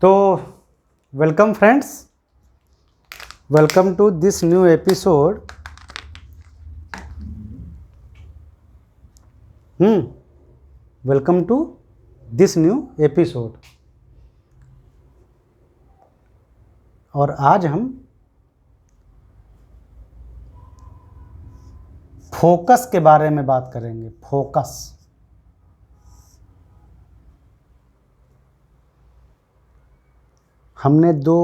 तो welcome friends, welcome to this new episode. Welcome to this new episode. और आज हम फोकस के बारे में बात करेंगे। फोकस हमने दो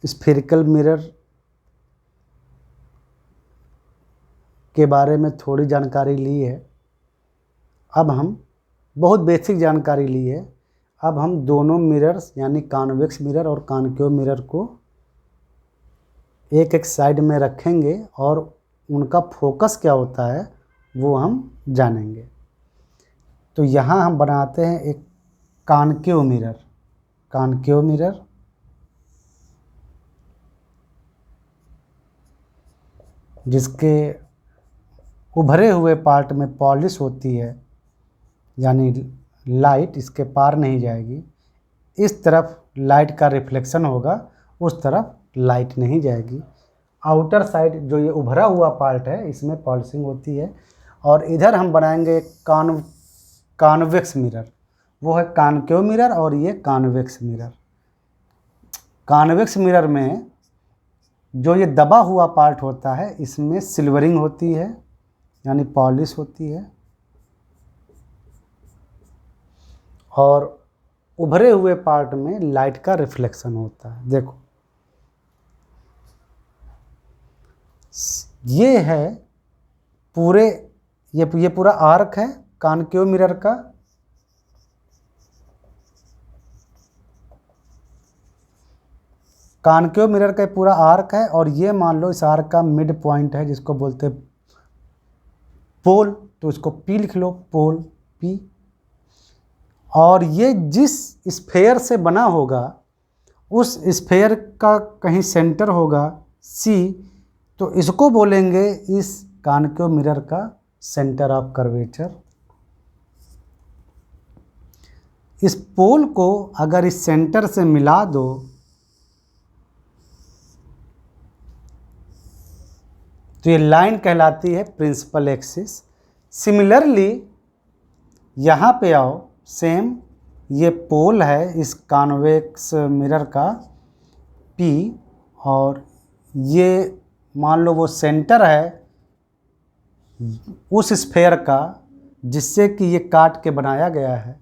स्फेरिकल मिरर के बारे में थोड़ी जानकारी ली है। अब हम बहुत बेसिक जानकारी ली है। अब हम दोनों मिरर्स यानी कॉन्वेक्स मिरर और कॉनकेव मिरर को एक एक साइड में रखेंगे और उनका फोकस क्या होता है वो हम जानेंगे। तो यहाँ हम बनाते हैं एक कॉनकेव मिरर। कॉनकेव मिरर जिसके उभरे हुए पार्ट में पॉलिश होती है, यानी लाइट इसके पार नहीं जाएगी। इस तरफ लाइट का रिफ्लेक्शन होगा, उस तरफ लाइट नहीं जाएगी। आउटर साइड जो ये उभरा हुआ पार्ट है इसमें पॉलिशिंग होती है। और इधर हम बनाएंगे कॉन्वेक्स मिरर, वो है कॉनकेव मिरर और ये कॉन्वेक्स मिरर। कॉन्वेक्स मिरर में जो ये दबा हुआ पार्ट होता है इसमें सिल्वरिंग होती है यानी पॉलिश होती है, और उभरे हुए पार्ट में लाइट का रिफ्लेक्शन होता है। देखो ये है पूरे ये पूरा आर्क है कॉनकेव मिरर का। कॉनकेव मिरर का पूरा आर्क है और ये मान लो इस आर्क का मिड पॉइंट है जिसको बोलते हैं पोल, तो इसको पी लिख लो, पोल पी। और ये जिस स्फेयर से बना होगा उस स्फेयर का कहीं सेंटर होगा सी, तो इसको बोलेंगे इस कॉनकेव मिरर का सेंटर ऑफ कर्वेचर। इस पोल को अगर इस सेंटर से मिला दो तो ये लाइन कहलाती है प्रिंसिपल एक्सिस। सिमिलरली यहाँ पे आओ, सेम ये पोल है इस कॉन्वेक्स मिरर का P, और ये मान लो वो सेंटर है उस स्फेयर का जिससे कि ये काट के बनाया गया है।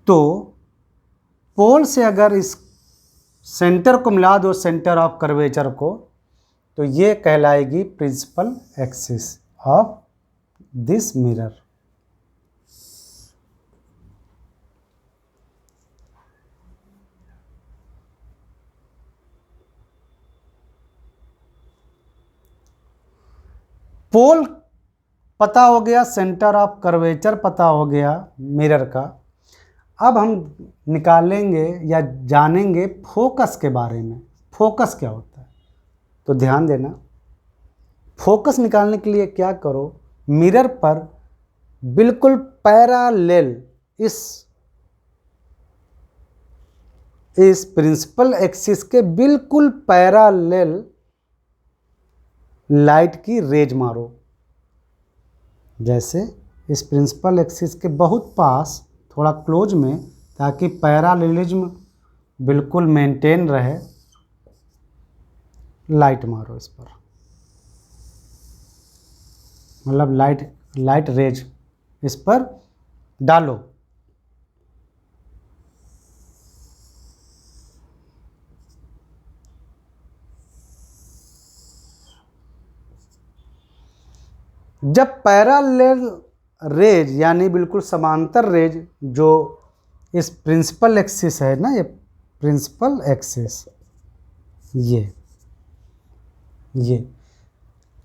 तो पोल से अगर इस सेंटर को मिला दो, सेंटर ऑफ कर्वेचर को, तो ये कहलाएगी principal axis of this mirror. Pole पता हो गया, सेंटर ऑफ कर्वेचर पता हो गया मिरर का। अब हम निकालेंगे या जानेंगे फोकस के बारे में। फोकस क्या होता है, तो ध्यान देना। फोकस निकालने के लिए क्या करो, मिरर पर बिल्कुल पैरेलल इस प्रिंसिपल एक्सिस के बिल्कुल पैरेलल लाइट की रेज मारो। जैसे इस प्रिंसिपल एक्सिस के बहुत पास, थोड़ा क्लोज में, ताकि पैरेललिज्म बिल्कुल मेंटेन रहे। लाइट मारो इस पर, मतलब लाइट रेज इस पर डालो। जब पैरेलल रेज यानी बिल्कुल समांतर रेज जो इस प्रिंसिपल एक्सिस है ना, ये प्रिंसिपल एक्सिस, ये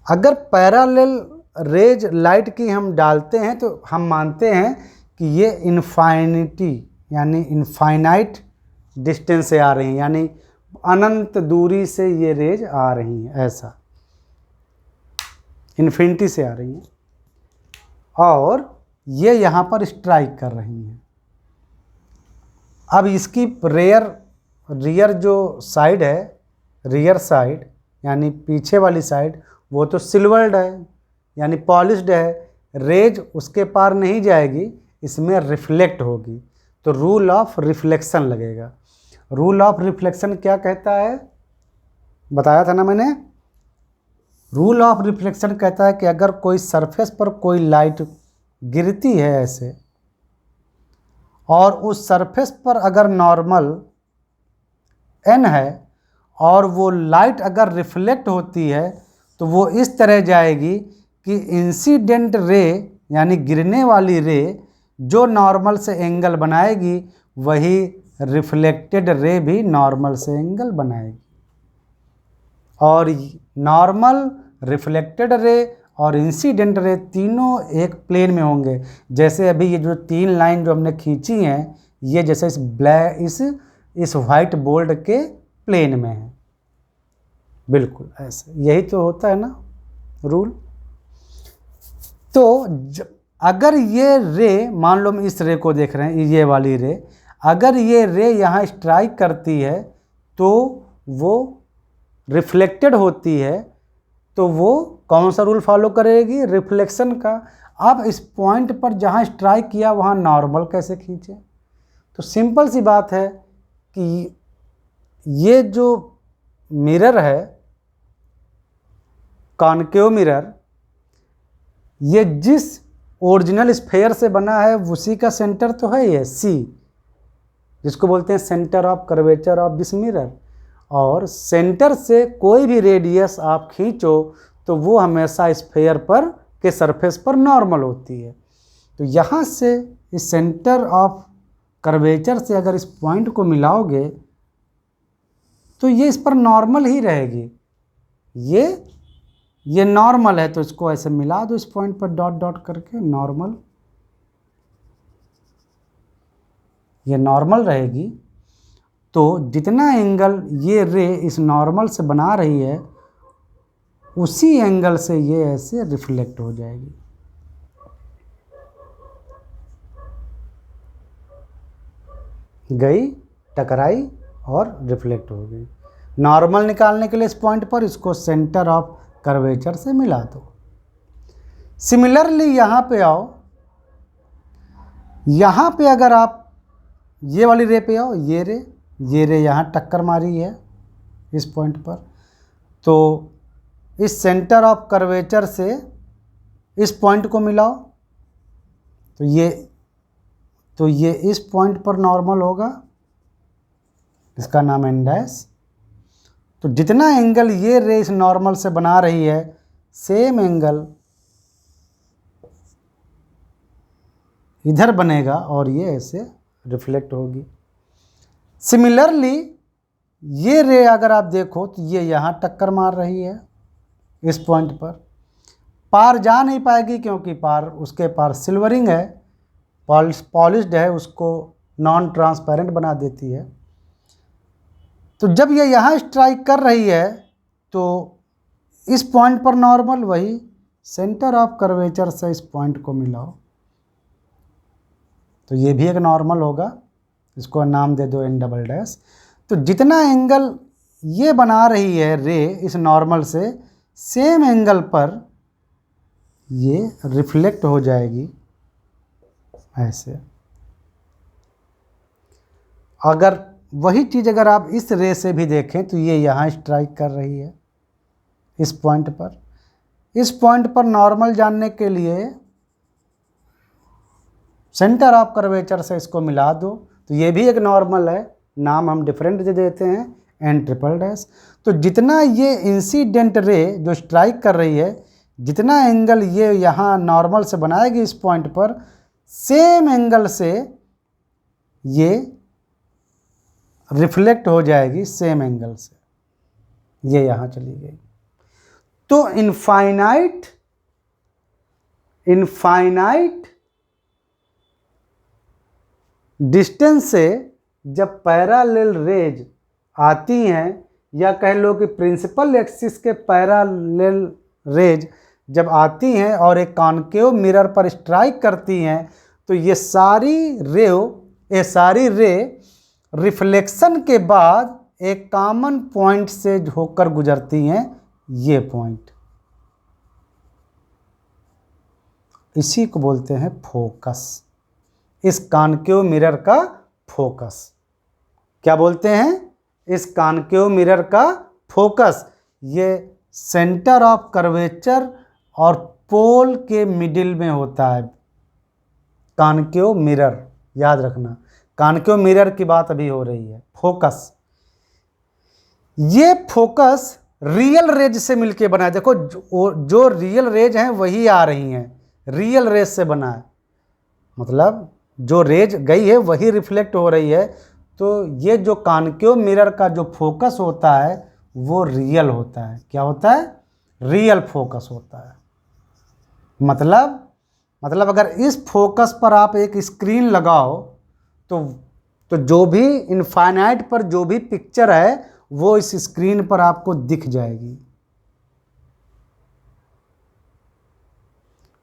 अगर पैरेलल रेज लाइट की हम डालते हैं तो हम मानते हैं कि ये इन्फाइनिटी यानी इनफाइनाइट डिस्टेंस से आ रही हैं, यानी अनंत दूरी से ये रेज आ रही हैं, ऐसा इन्फिनिटी से आ रही हैं, और ये यहाँ पर स्ट्राइक कर रही हैं। अब इसकी रियर जो साइड है, रियर साइड यानी पीछे वाली साइड, वो तो सिल्वर्ड है यानी पॉलिश्ड है, रेज उसके पार नहीं जाएगी, इसमें रिफ्लेक्ट होगी, तो रूल ऑफ रिफ्लेक्शन लगेगा। रूल ऑफ रिफ्लेक्शन क्या कहता है, बताया था ना मैंने। रूल ऑफ रिफ्लेक्शन कहता है कि अगर कोई सरफेस पर कोई लाइट गिरती है ऐसे, और उस सरफेस पर अगर नॉर्मल n है और वो लाइट अगर रिफ्लेक्ट होती है तो वो इस तरह जाएगी कि इंसिडेंट रे यानी गिरने वाली रे जो नॉर्मल से एंगल बनाएगी वही रिफ्लेक्टेड रे भी नॉर्मल से एंगल बनाएगी। और नॉर्मल, रिफ्लेक्टेड रे और इंसिडेंट रे तीनों एक प्लेन में होंगे। जैसे अभी ये जो 3 लाइन जो हमने खींची हैं, ये जैसे इस वाइट बोर्ड के प्लेन में है, बिल्कुल ऐसे। यही तो होता है ना रूल। तो अगर ये रे, मान लो हम इस रे को देख रहे हैं, ये वाली रे, अगर ये रे यहाँ स्ट्राइक करती है तो वो रिफ्लेक्टेड होती है, तो वो कौन सा रूल फॉलो करेगी, रिफ्लेक्शन का। अब इस पॉइंट पर जहाँ स्ट्राइक किया वहाँ नॉर्मल कैसे खींचे, तो सिंपल सी बात है कि ये जो मिरर है, कॉनकेव मिरर, ये जिस ओरिजिनल स्फेयर से बना है उसी का सेंटर तो है ये सी, जिसको बोलते हैं centre of curvature of this mirror. और सेंटर से कोई भी रेडियस आप खींचो तो वो हमेशा स्फेयर पर के सरफेस पर नॉर्मल होती है। तो यहाँ से इस सेंटर ऑफ कर्वेचर से अगर इस पॉइंट को मिलाओगे तो ये इस पर नॉर्मल ही रहेगी। ये नॉर्मल है तो इसको ऐसे मिला दो इस पॉइंट पर डॉट डॉट करके, नॉर्मल, ये नॉर्मल रहेगी। तो जितना एंगल ये रे इस नॉर्मल से बना रही है उसी एंगल से ये ऐसे रिफ्लेक्ट हो जाएगी। गई, टकराई और रिफ्लेक्ट हो गई। नॉर्मल निकालने के लिए इस पॉइंट पर इसको सेंटर ऑफ कर्वेचर से मिला दो। सिमिलरली यहाँ पे आओ, यहाँ पे अगर आप ये वाली रे पे आओ, ये रे यहाँ टक्कर मारी है इस पॉइंट पर, तो इस सेंटर ऑफ कर्वेचर से इस पॉइंट को मिलाओ तो ये इस पॉइंट पर नॉर्मल होगा, इसका नाम एन डैश। तो जितना एंगल ये रे इस नॉर्मल से बना रही है, सेम एंगल इधर बनेगा और ये ऐसे रिफ्लेक्ट होगी। सिमिलरली ये रे अगर आप देखो तो ये यहाँ टक्कर मार रही है इस पॉइंट पर, पार जा नहीं पाएगी क्योंकि उसके पार सिल्वरिंग है, पॉलिश्ड है, उसको नॉन ट्रांसपेरेंट बना देती है। तो जब ये यहाँ स्ट्राइक कर रही है तो इस पॉइंट पर नॉर्मल, वही सेंटर ऑफ कर्वेचर से इस पॉइंट को मिलाओ तो ये भी एक नॉर्मल होगा, इसको नाम दे दो एन डबल डैश। तो जितना एंगल ये बना रही है रे इस नॉर्मल से, सेम एंगल पर ये रिफ्लेक्ट हो जाएगी ऐसे। अगर वही चीज़ अगर आप इस रे से भी देखें तो ये यहाँ स्ट्राइक कर रही है इस पॉइंट पर। इस पॉइंट पर नॉर्मल जानने के लिए सेंटर ऑफ कर्वेचर से इसको मिला दो तो ये भी एक नॉर्मल है, नाम हम डिफरेंट दे देते हैं एन ट्रिपल डैश। तो जितना ये इंसिडेंट रे जो स्ट्राइक कर रही है, जितना एंगल ये यहाँ नॉर्मल से बनाएगी इस पॉइंट पर, सेम एंगल से ये रिफ्लेक्ट हो जाएगी सेम एंगल से, ये यहाँ चली गई। तो इनफाइनाइट डिस्टेंस से जब पैरेलल रेज आती हैं, या कह लो कि प्रिंसिपल एक्सिस के पैरेलल रेज जब आती हैं और एक कॉनकेव मिरर पर स्ट्राइक करती हैं, तो ये सारी रे रिफ्लेक्शन के बाद एक कॉमन पॉइंट से होकर गुजरती हैं, ये पॉइंट, इसी को बोलते हैं फोकस। इस कॉन्केव मिरर का फोकस क्या बोलते हैं? इस कॉन्केव मिरर का फोकस। ये सेंटर ऑफ कर्वेचर और पोल के मिडिल में होता है कॉन्केव मिरर, याद रखना। कॉन्केव मिरर की बात अभी हो रही है। फोकस, ये फोकस रियल रेज से मिलके बना है। देखो जो रियल रेज हैं वही आ रही हैं, रियल रेज से बना है, मतलब जो रेज गई है वही रिफ्लेक्ट हो रही है। तो ये जो कॉन्केव मिरर का जो फोकस होता है वो रियल होता है। क्या होता है? रियल फोकस होता है। मतलब अगर इस फोकस पर आप एक स्क्रीन लगाओ तो जो भी इनफाइनाइट पर जो भी पिक्चर है वो इस स्क्रीन पर आपको दिख जाएगी।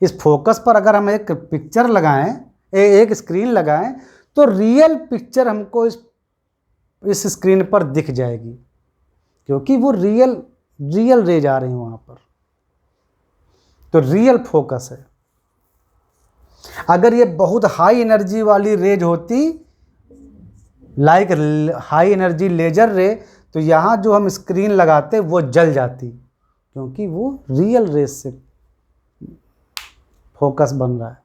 इस फोकस पर अगर हम एक पिक्चर लगाएं, एक स्क्रीन लगाएं, तो रियल पिक्चर हमको इस स्क्रीन पर दिख जाएगी, क्योंकि वो रियल रेज आ रही है वहां पर। तो रियल फोकस है। अगर ये बहुत हाई एनर्जी वाली रेज होती, लाइक हाई एनर्जी लेजर रे, तो यहाँ जो हम स्क्रीन लगाते वो जल जाती, क्योंकि वो रियल रेज से फोकस बन रहा है।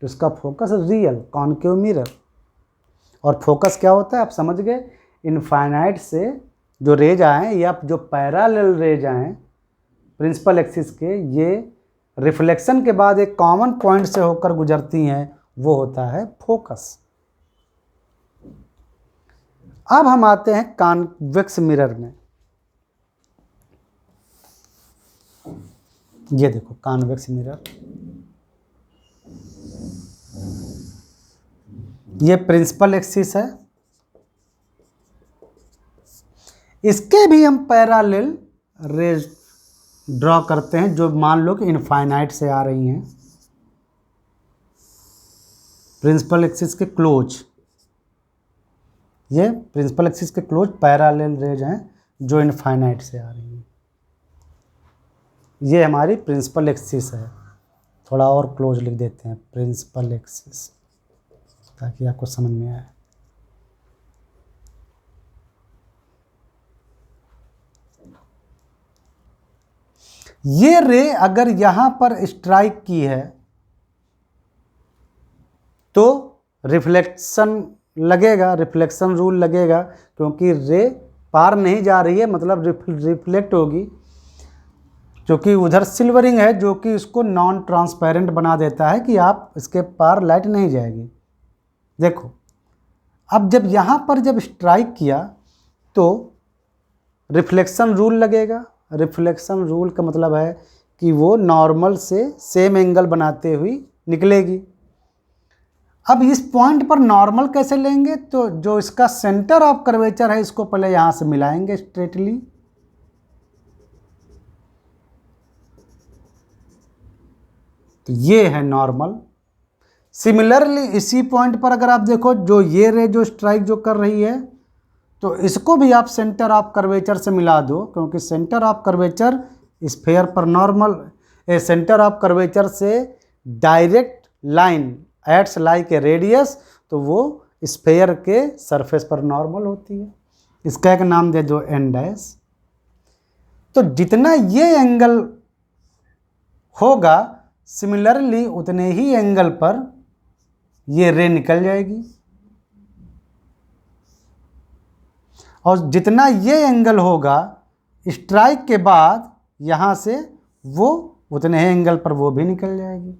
तो इसका फोकस रियल कॉन्केव मिरर। और फोकस क्या होता है आप समझ गए? इनफाइनाइट से जो रेज आए या जो पैरेलल रेज आए प्रिंसिपल एक्सिस के, ये रिफ्लेक्शन के बाद एक कॉमन पॉइंट से होकर गुजरती हैं, वो होता है फोकस। अब हम आते हैं कॉन्वेक्स मिरर में। ये देखो कॉन्वेक्स मिरर, ये प्रिंसिपल एक्सिस है, इसके भी हम पैरेलल रेज ड्रॉ करते हैं, जो मान लो कि इनफाइनाइट से आ रही हैं। प्रिंसिपल एक्सिस के क्लोज, ये प्रिंसिपल एक्सिस के क्लोज पैरेलल रेज हैं जो इनफाइनाइट से आ रही हैं। ये हमारी प्रिंसिपल एक्सिस है। थोड़ा और क्लोज लिख देते हैं, प्रिंसिपल एक्सिस, ताकि आपको समझ में आए। ये रे अगर यहां पर स्ट्राइक की है तो रिफ्लेक्शन लगेगा, रिफ्लेक्शन रूल लगेगा, क्योंकि रे पार नहीं जा रही है, मतलब रिफ्लेक्ट होगी। क्योंकि उधर सिल्वरिंग है जो कि इसको नॉन ट्रांसपेरेंट बना देता है कि आप इसके पार लाइट नहीं जाएगी। देखो अब जब यहाँ पर जब स्ट्राइक किया तो रिफ्लेक्शन रूल लगेगा। रिफ्लेक्शन रूल का मतलब है कि वो नॉर्मल से सेम एंगल बनाते हुई निकलेगी। अब इस पॉइंट पर नॉर्मल कैसे लेंगे? तो जो इसका सेंटर ऑफ कर्वेचर है इसको पहले यहाँ से मिलाएंगे स्ट्रेटली, तो ये है नॉर्मल। सिमिलरली इसी पॉइंट पर अगर आप देखो, जो ये रे जो स्ट्राइक जो कर रही है, तो इसको भी आप सेंटर ऑफ कर्वेचर से मिला दो, क्योंकि सेंटर ऑफ कर्वेचर स्फेयर पर नॉर्मल, सेंटर ऑफ कर्वेचर से direct line acts like a radius, तो वो स्फेयर के सरफेस पर नॉर्मल होती है। इसका एक नाम दे दो एन डैश। तो जितना ये एंगल होगा, सिमिलरली उतने ही एंगल पर ये रे निकल जाएगी, और जितना ये एंगल होगा स्ट्राइक के बाद यहाँ से, वो उतने ही एंगल पर वो भी निकल जाएगी।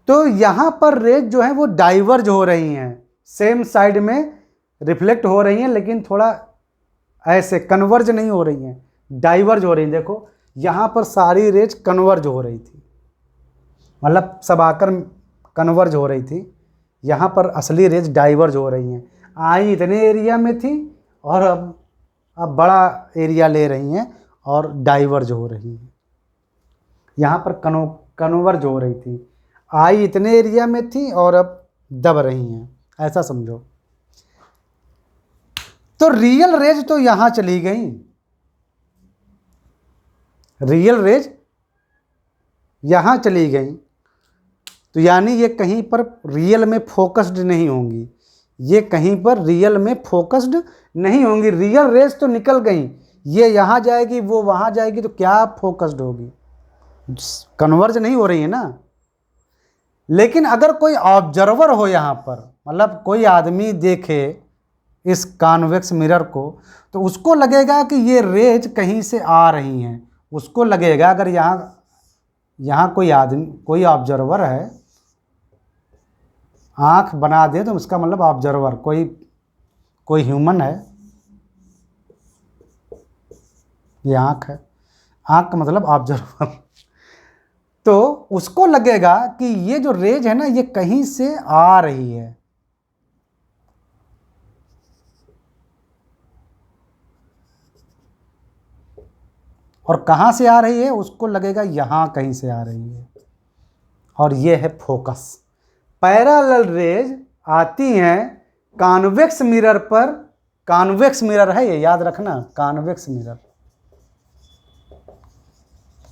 तो यहाँ पर रेज जो है वो डाइवर्ज हो रही हैं, सेम साइड में रिफ्लेक्ट हो रही हैं, लेकिन थोड़ा ऐसे कन्वर्ज नहीं हो रही हैं, डाइवर्ज हो रही हैं। देखो यहाँ पर सारी रेज कन्वर्ज हो रही थी, मतलब सब आकर कन्वर्ज हो रही थी। यहाँ पर असली रेज डाइवर्ज हो रही हैं, आई इतने एरिया में थी और अब बड़ा एरिया ले रही हैं और डाइवर्ज हो रही हैं। यहाँ पर कन्वर्ज हो रही थी, आई इतने एरिया में थी और अब दब रही हैं, ऐसा समझो। तो रियल रेज तो यहां चली गई, रियल रेज यहां चली गई, तो यानी ये कहीं पर रियल में फोकस्ड नहीं होंगी, ये कहीं पर रियल में फोकस्ड नहीं होंगी। रियल रेज तो निकल गई, ये यहाँ जाएगी वो वहाँ जाएगी, तो क्या फोकस्ड होगी, कन्वर्ज नहीं हो रही है ना। लेकिन अगर कोई ऑब्जर्वर हो यहाँ पर, मतलब कोई आदमी देखे इस कॉन्वेक्स मिरर को, तो उसको लगेगा कि ये रेज कहीं से आ रही हैं, उसको लगेगा। अगर यहाँ कोई आदमी, कोई ऑब्जर्वर है, आँख बना दे तो उसका मतलब ऑब्जर्वर कोई ह्यूमन है, ये आँख है, आँख का मतलब ऑब्जर्वर, तो उसको लगेगा कि ये जो रेज है ना ये कहीं से आ रही है। और कहाँ से आ रही है, उसको लगेगा यहाँ कहीं से आ रही है, और ये है फोकस। पैरेलल रेज आती हैं कॉन्वेक्स मिरर पर, कॉन्वेक्स मिरर है ये, याद रखना, कॉन्वेक्स मिरर,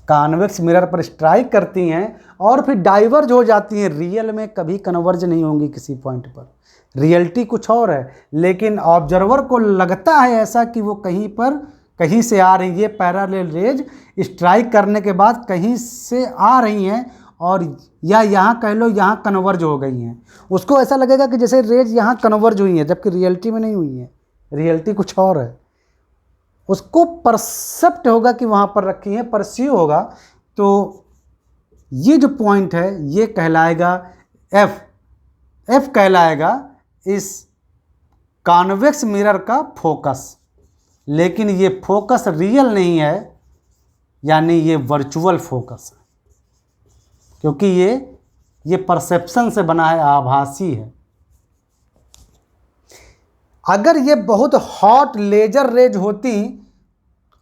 कॉन्वेक्स मिरर पर स्ट्राइक करती हैं और फिर डाइवर्ज हो जाती हैं। रियल में कभी कन्वर्ज नहीं होंगी किसी पॉइंट पर, रियलिटी कुछ और है, लेकिन ऑब्जर्वर को लगता है ऐसा कि वो कहीं से आ रही है। पैरेलल रेज स्ट्राइक करने के बाद कहीं से आ रही हैं, और या यहाँ कह लो यहाँ कन्वर्ज हो गई हैं, उसको ऐसा लगेगा कि जैसे रेज यहाँ कन्वर्ज हुई हैं, जबकि रियलिटी में नहीं हुई है, रियलिटी कुछ और है। उसको परसेप्ट होगा कि वहाँ पर रखी है, परसीव होगा। तो ये जो पॉइंट है ये कहलाएगा एफ कहलाएगा इस कॉन्वेक्स मिरर का फोकस। लेकिन ये फोकस रियल नहीं है, यानी ये वर्चुअल फोकस है, क्योंकि ये परसेप्शन से बना है, आभासी है। अगर ये बहुत हॉट लेजर रेज होती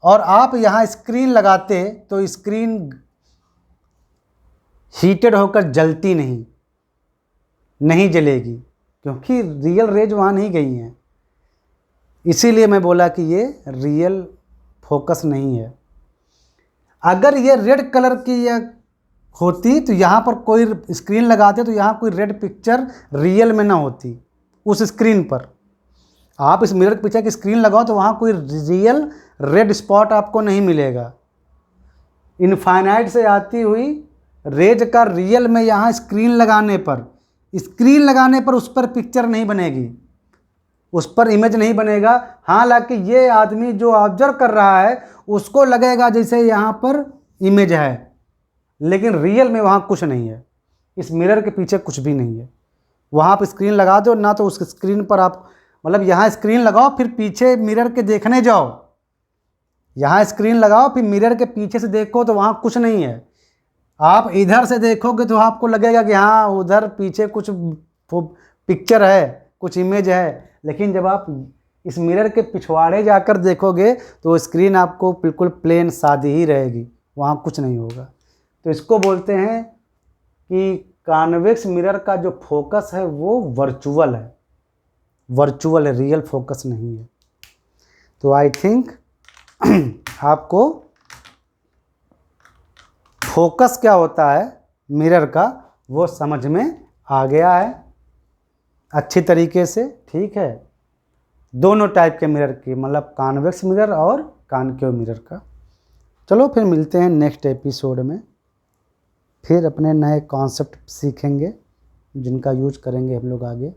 और आप यहाँ स्क्रीन लगाते तो स्क्रीन हीटेड होकर जलती नहीं जलेगी, क्योंकि रियल रेज वहाँ नहीं गई हैं। इसीलिए मैं बोला कि ये रियल फोकस नहीं है। अगर ये रेड कलर की या होती तो यहाँ पर कोई स्क्रीन लगाते तो यहाँ कोई रेड पिक्चर रियल में ना होती उस स्क्रीन पर। आप इस मिरर के पीछे की स्क्रीन लगाओ तो वहाँ कोई रियल रेड स्पॉट आपको नहीं मिलेगा। इनफाइनाइट से आती हुई रेज का रियल में यहाँ स्क्रीन लगाने पर उस पर पिक्चर नहीं बनेगी, उस पर इमेज नहीं बनेगा। हालांकि ये आदमी जो ऑब्जर्व कर रहा है उसको लगेगा जैसे यहाँ पर इमेज है, लेकिन रियल में वहाँ कुछ नहीं है, इस मिरर के पीछे कुछ भी नहीं है। वहाँ आप स्क्रीन लगा दो ना, तो उस स्क्रीन पर आप, मतलब यहाँ स्क्रीन लगाओ फिर पीछे मिरर के देखने जाओ, यहाँ स्क्रीन लगाओ फिर मिरर के पीछे से देखो तो वहाँ कुछ नहीं है। आप इधर से देखोगे तो आपको लगेगा कि हाँ उधर पीछे कुछ पिक्चर है, कुछ इमेज है, लेकिन जब आप इस मिरर के पिछवाड़े जाकर देखोगे तो स्क्रीन आपको बिल्कुल प्लेन सादी ही रहेगी, वहाँ कुछ नहीं होगा। तो इसको बोलते हैं कि कॉन्वेक्स मिरर का जो फोकस है वो वर्चुअल है, रियल फोकस नहीं है। तो आई थिंक आपको फोकस क्या होता है मिरर का वो समझ में आ गया है अच्छी तरीके से, ठीक है। दोनों टाइप के मिरर की, मतलब कॉन्वेक्स मिरर और कॉनकेव मिरर का। चलो फिर मिलते हैं नेक्स्ट एपिसोड में, फिर अपने नए कॉन्सेप्ट सीखेंगे जिनका यूज करेंगे हम लोग आगे।